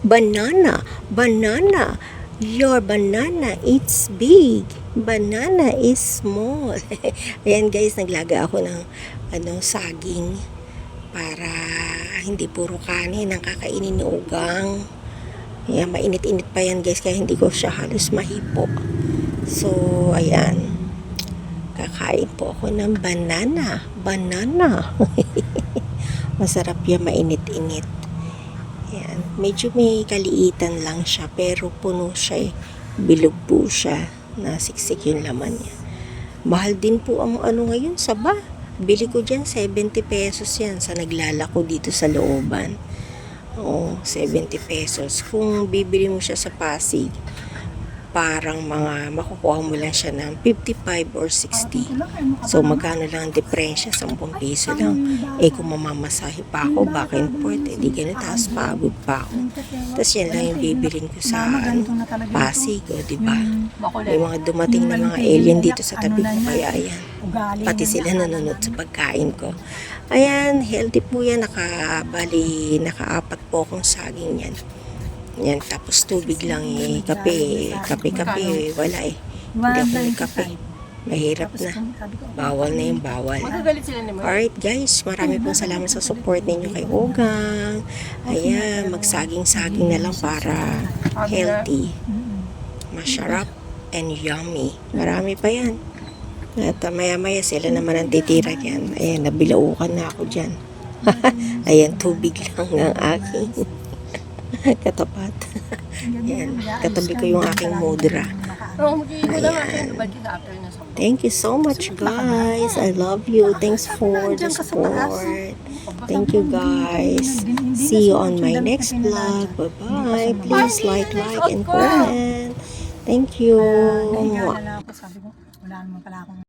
Banana, banana. Your banana it's big. Banana is small. Ayan guys, naglaga ako ng saging para hindi puro kanin ang kakainin ni Ugang. Ayan, mainit-init pa yan guys, kaya hindi ko siya halos mahipo. So, ayan. Kakain po ako ng banana. Banana. Masarap yan, mainit-init. Ayan. Medyo may kaliitan lang siya, pero puno siya eh. Bilog po siya. Nasiksik yung laman niya. Mahal din po ang ngayon, saba. Bili ko dyan, 70 pesos yan sa naglalako dito sa looban. Oo, 70 pesos. Kung bibili mo siya sa Pasig, parang makukuha mo lang siya ng 55 or 60. So, magkano lang ang diferensya? 10 piso lang. Eh, kung mamamasahe pa ako, back and forth, di ganun, tapos paabot pa ako. Tapos yan lang yung bibilin ko sa Pasig, diba? May mga dumating na mga alien dito sa tabi ko, kaya ayan. Pati sila nanonood sa pagkain ko. Ayan, healthy po yan. Naka-4 po akong saging yan. Yan, tapos tubig lang eh. Kape, wala eh. Hindi ako may kape. Mahirap na. Bawal na yung bawal. Alright guys, marami pong salamat sa support ninyo kay Ugang. Ayan, magsaging-saging na lang para healthy. Masarap and yummy. Marami pa yan. At maya-maya sila naman ang titira yan. Ayan, nabilaukan na ako dyan. Ayan, tubig lang ang aking katapat. Ayan, katabi ko yung aking mudra. Ayan. Thank you so much guys. I love you. Thanks for the support. Thank you guys. See you on my next vlog. Bye-bye. Please like, and comment. Thank you. Wala naman pala akong